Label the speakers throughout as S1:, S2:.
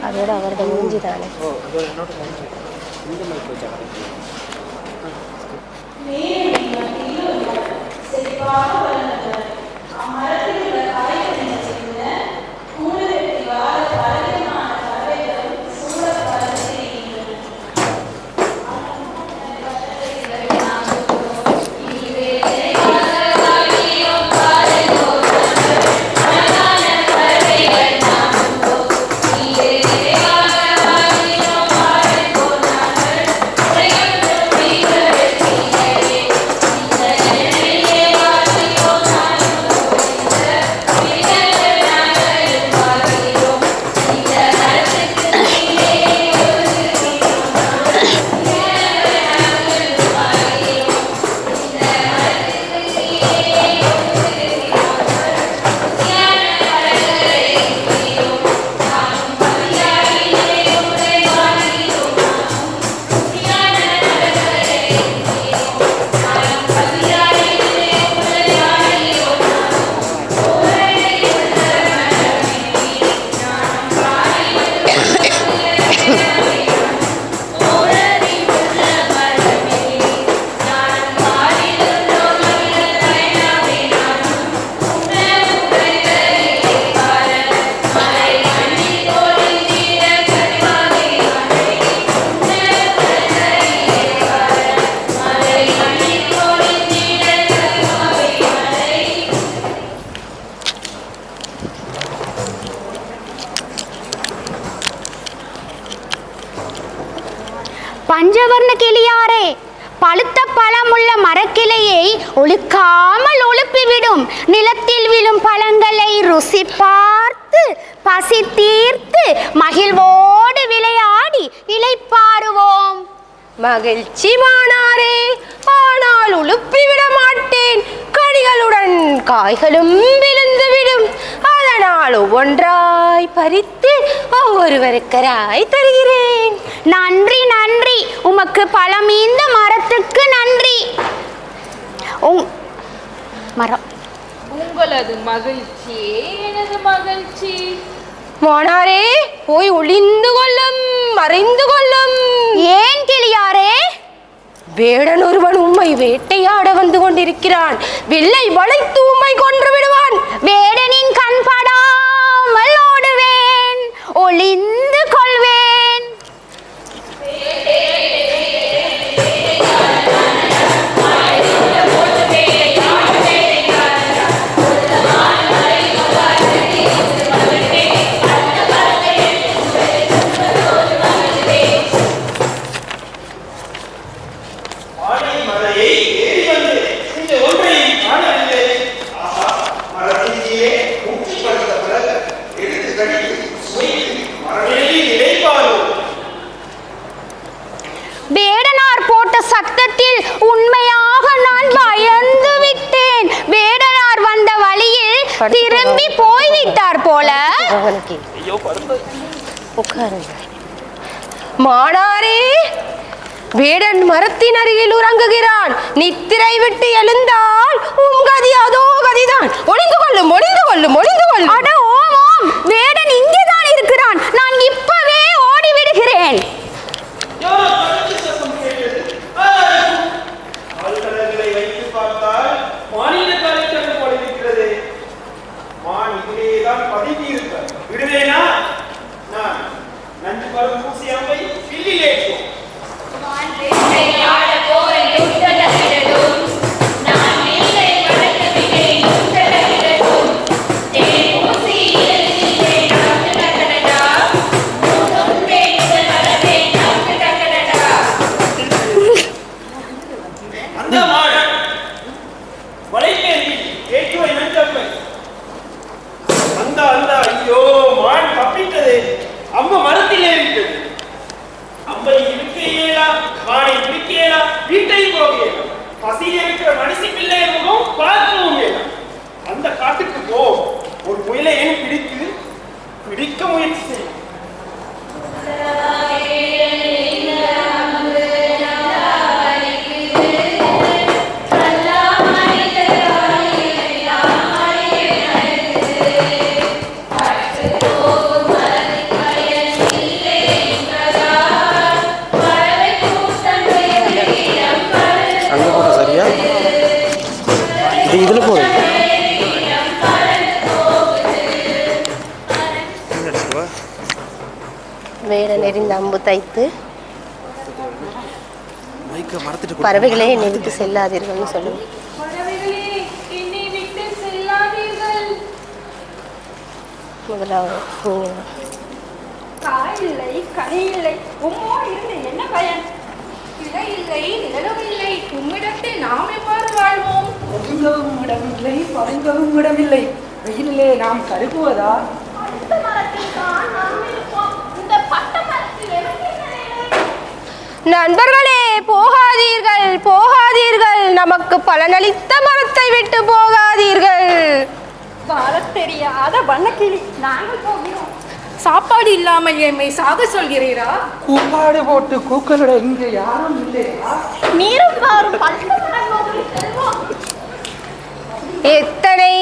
S1: அதோட அவரோட மூஞ்சி தானே.
S2: பஞ்சவர்ண கிளியாரே, பழுத்த பழமுள்ள மரக்கிளையை ஒழுக்காமல் ஒழுப்பிவிடும். நிலத்தில் விழும் பழங்களை ருசி பார்த்து பசி தீர்த்து மகிழ்வோடு விளையாடி இளைப்பாறுவோம்.
S1: மகிழ்ச்சி மானாரே, ஆனால் உழுப்பிவிட மாட்டேன். கனிகளுடன் காய்களும் விழுந்துவிடும். அதனால் ஒவ்வொன்றாய் பறித்து ஒவ்வொருவருக்கராய் தருகிறேன்.
S2: நன்றி நன்றி, உமக்கு பழமீந்த மரத்துக்கு நன்றி. மரம்
S3: உங்களது மகிழ்ச்சியே எனது மகிழ்ச்சி.
S1: மானாரே, போய் ஒளிந்து கொள்ளும், மறைந்து கொள்ளும்.
S2: ஏன் கிளியாரே?
S1: வேடன் ஒருவன் உம்மை வேட்டையாட வந்து கொண்டிருக்கிறான். வில்லை வளைத்து உம்மை கொன்று விடுவான்.
S2: வேடனின் கண் படாமல் ஓடுவேன், ஒளிந்து கொள்வேன். வேடனார் போட்ட சத்தத்தில் உண்மையாக நான் பயந்து விட்டேன். வேடனார் வந்த வழியில் திரும்பி போய்விட்டார் போல.
S1: மானாரே, வேடன் மரத்தின் அருகில் உறங்குகிறான். நித்திரை விட்டு எழுந்தால் உம் கதி அதோ கதிதான். ஒளிந்து கொள்ளும், ஒளிந்து கொள்ளும், ஒளிந்து கொள்ளும்.
S2: அட ஓம் ஓம், வேடன் இங்கேதான் இருக்கிறான். நான் இப்பவே ஓடிவிடுகிறேன்.
S4: நான்
S1: வேடன் எறிந்த அம்பு தைத்து பறவைகளே என்னை விட்டு செல்லாதீர்கள்னு சொல்லுங்க.
S3: பறவைகளே என்னை விட்டு செல்லாதீர்கள்.
S1: முதலாவது நீங்க
S2: காய் இல்லை, கனி இல்லை, உம்மோடு இருந்து என்ன பயன்?
S3: கிளை இல்லை, நிழலும் இல்லை, உம்மிடத்தில் நாம் எவ்வாறு வாழ்வோம்?
S4: ஒதுங்கவும் இடமில்லை, பதுங்கவும் இடமில்லை. வெயிலிலே நாம் கருகுவதா?
S2: அடுத்த மரத்தில் தான் நாம் இருப்போம். இந்த பட்ட மரத்தில் எனக்கு என்ன வேலை?
S1: நண்பர்களே, போகாதீர்கள் போகாதீர்கள், நமக்கு பலனளித்த மரத்தை விட்டு போகாதீர்கள்.
S2: வாழத் தெரியாத வண்ணக்கிளி, நாங்கள் போகிறோம்.
S3: சாப்பாடு இல்லாமல் எம்மை சாக சொல்கிறீரா?
S4: கூப்பாடு போட்டு கூக்களிட இங்கே யாரும் இல்லையா?
S2: நீரும் வாரும் பட்ட மரங்களில் செல்வோம்.
S1: எத்தனை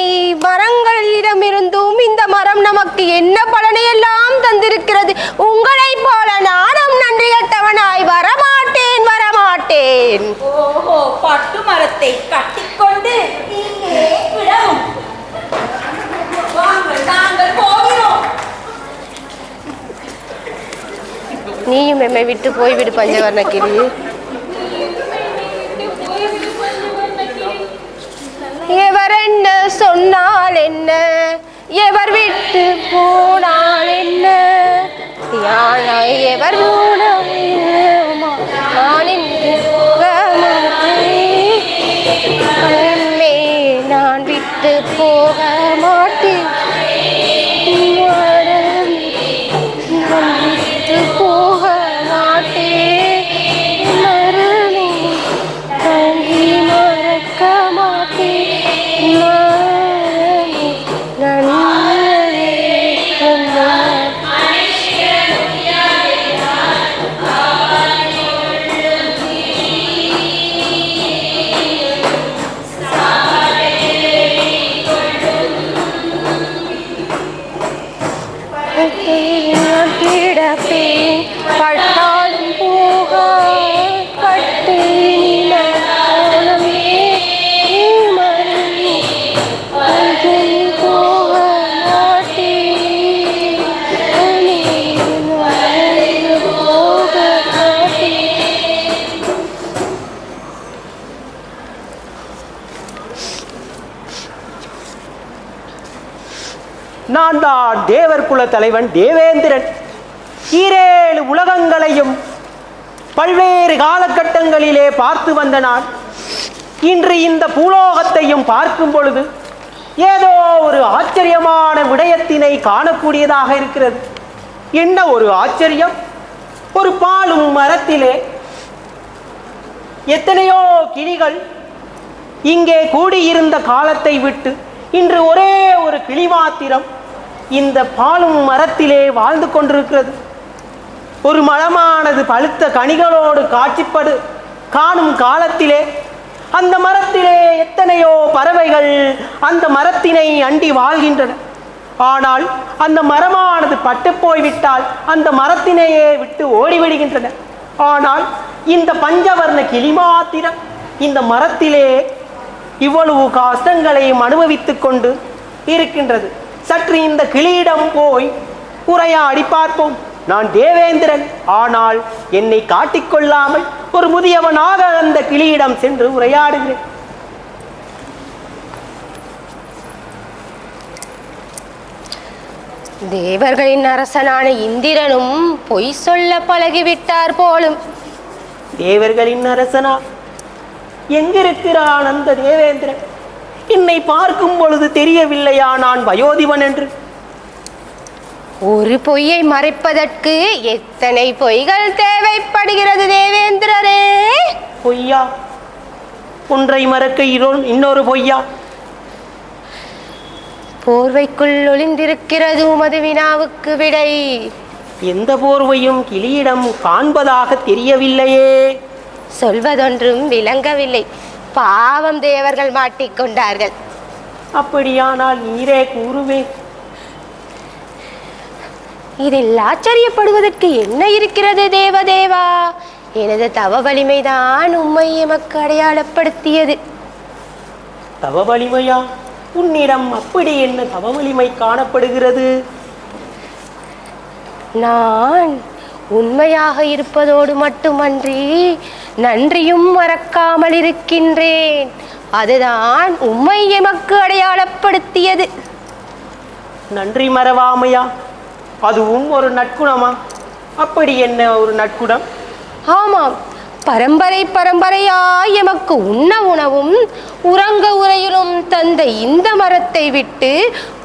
S1: மரங்களிடமிருந்தும் இந்த மரம் நமக்கு என்ன பலனையெல்லாம் தந்திருக்கிறது. உங்களைப் போல நானும் நன்றி கட்டவனாய் வரமாட்டேன் வரமாட்டேன்.
S2: ஓஹோ, பட்டு மரத்தை கட்டிக்கொண்டு இங்கே விடவும். வாங்கள், நாங்கள் போகிறோம்.
S1: நீயும் எம்மை விட்டு போய்விடு பஞ்சவர்ண கிளி. எவர் என்ன சொன்னால் என்ன, எவர் விட்டு போனால் என்ன, யானாய் எவர் போனால் நான் என்று நான் விட்டு போக மாட்டேன். நான் விட்டு போக மாட்டேன். மரணி தங்கி மறக்க மாட்டேன். பட்டாலும் போக பட்டு போக
S5: நான் தான் தேவர் குல தலைவன் தேவேந்திரன். ஈரேழு உலகங்களையும் பல்வேறு காலகட்டங்களிலே பார்த்து வந்த நான் இன்று இந்த பூலோகத்தையும் பார்க்கும் பொழுது ஏதோ ஒரு ஆச்சரியமான விடயத்தினை காணக்கூடியதாக இருக்கிறது. என்ன ஒரு ஆச்சரியம்! ஒரு பாலும் மரத்திலே எத்தனையோ கிளிகள் இங்கே கூடியிருந்த காலத்தை விட்டு இன்று ஒரே ஒரு கிளி மாத்திரம் இந்த பாலும் மரத்திலே வாழ்ந்து கொண்டிருக்கிறது. ஒரு மரமானது பழுத்த கனிகளோடு காட்சிப்படு காணும் காலத்திலே அந்த மரத்திலே எத்தனையோ பறவைகள் அந்த மரத்தினை அண்டி வாழ்கின்றன. ஆனால் அந்த மரமானது பட்டு போய்விட்டால் அந்த மரத்தினையே விட்டு ஓடிவிடுகின்றன. ஆனால் இந்த பஞ்சவர்ண கிளி மாத்திரம் இந்த மரத்திலே இவ்வளவு கஷ்டங்களையும் அனுபவித்துக் கொண்டு இருக்கின்றது. சற்று இந்த கிளியிடம் போய் உரையாடி பார்ப்போம். நான் தேவேந்திரன், ஆனால் என்னை காட்டிக்கொள்ளாமல் ஒரு முதியவனாக அந்த கிளியிடம் சென்று உரையாடுகிறேன்.
S1: தேவர்களின் அரசனான இந்திரனும் பொய் சொல்ல பழகிவிட்டார் போலும்.
S5: தேவர்களின் அரசனா? எங்கிருக்கிறான் அந்த தேவேந்திரன்? என்னை பார்க்கும் பொழுது தெரியவில்லையா நான் வயோதிபன் என்று?
S1: ஒரு பொய்யை மறைப்பதற்கு எத்தனை பொய்கள் தேவைப்படுகிறது தேவேந்திரரே?
S5: பொய்யா? ஒன்றை மறக்க இன்னொரு பொய்யா?
S1: போர்வைக்குள் ஒளிந்திருக்கிறது உமது வினாவுக்கு விடை.
S5: எந்த போர்வையும் கிளியிடம் காண்பதாக தெரியவில்லையே.
S1: சொல்வதொன்றும் விளங்கவில்லை. பாவம், தேவர்கள் மாட்டிக்கொண்டார்கள்.
S5: அப்படியானால் நீரே கூறுவே.
S1: இதில் ஆச்சரியப்படுவதற்கு என்ன இருக்கிறது தேவதேவா? எனது தவ வலிமைதான் உம்மை எமக்கு அடையாளப்படுத்தியது.
S5: தவ வலிமையா? உன்னிடம் அப்படி என்ன தவ வலிமை காணப்படுகிறது?
S1: நான் உண்மையாக இருப்பதோடு மட்டுமன்றி நன்றியும் மறக்காமல் இருக்கின்றேன். அதுதான் உம்மை எமக்கு அடையாளப்படுத்தியது.
S5: நன்றி மறவாமையா? அதுவும் ஒரு நற்குணமா? அப்படி என்ன ஒரு நற்குணம்?
S1: ஆமாம், பரம்பரை பரம்பரையாய் எமக்கு உண்ண உணவும் உறங்க உரையிலும் தந்த இந்த மரத்தை விட்டு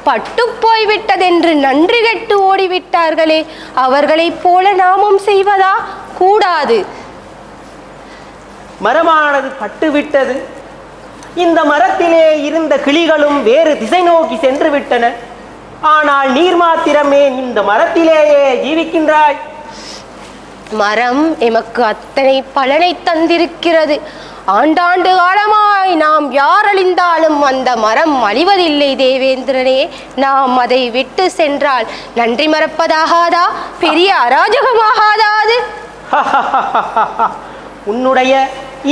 S1: பட்டு போய்விட்டதென்று நன்றி கெட்டு ஓடிவிட்டார்களே, அவர்களைப் போல நாமும் செய்வதா? கூடாது.
S5: மரமானது பட்டுவிட்டது. இந்த மரத்திலே இருந்த கிளிகளும் வேறு திசை நோக்கி சென்று விட்டன. ஆனால் நீர் மாத்திரமே இந்த மரத்திலேயே ஜீவிக்கின்றாய்.
S1: மரம் எமக்கு அத்தனை பலனை தந்திருக்கிறது. ஆண்டாண்டு காலமாய் நாம் யார் அழிந்தாலும் அந்த மரம் அழிவதில்லை தேவேந்திரனே. நாம் அதை விட்டு சென்றால் நன்றி மறப்பதாகாதா? பெரிய அராஜகமாகாதா அது?
S5: உன்னுடைய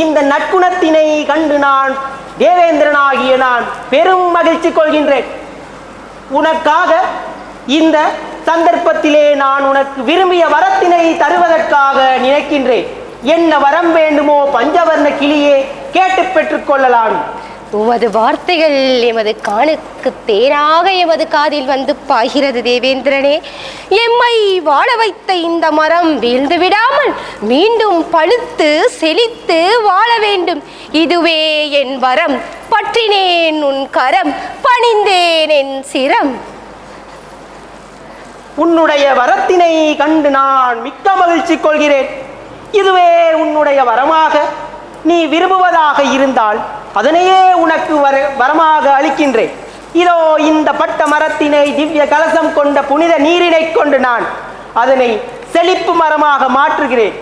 S5: இந்த நற்குணத்தினை கண்டு நான் தேவேந்திரனாகிய நான் பெரும் மகிழ்ச்சி கொள்கின்றேன். உனக்காக இந்த சந்தர்ப்பத்திலே நான் உனக்கு விரும்பிய வரத்தினை தருவதற்காக நினைக்கின்றேன். என்ன வரம் வேண்டுமோ பஞ்சவர்ண கிளியே கேட்டு பெற்றுக் கொள்ளலாம்.
S1: உமது வார்த்தைகள் எமது காணுக்கு தேனாக எமது காதில் வந்து பாய்கிறது தேவேந்திரனே. எம்மை வாழ வைத்த இந்த மரம் வீழ்ந்து விடாமல் மீண்டும் பழுத்து செழித்து வாழ வேண்டும். இதுவே என் வரம். பற்றினேன் உன் கரம், பணிந்தேன் என் சிரம்.
S5: உன்னுடைய வரத்தினை கண்டு நான் மிக்க மகிழ்ச்சி கொள்கிறேன். இதுவே உன்னுடைய வரமாக நீ விரும்புவதாக இருந்தால் அதனையே உனக்கு வரமாக அளிக்கின்றேன். இதோ இந்த பட்ட மரத்தினை திவ்ய கலசம் கொண்ட புனித நீரினை கொண்டு நான் அதனை செழிப்பு மரமாக மாற்றுகிறேன்.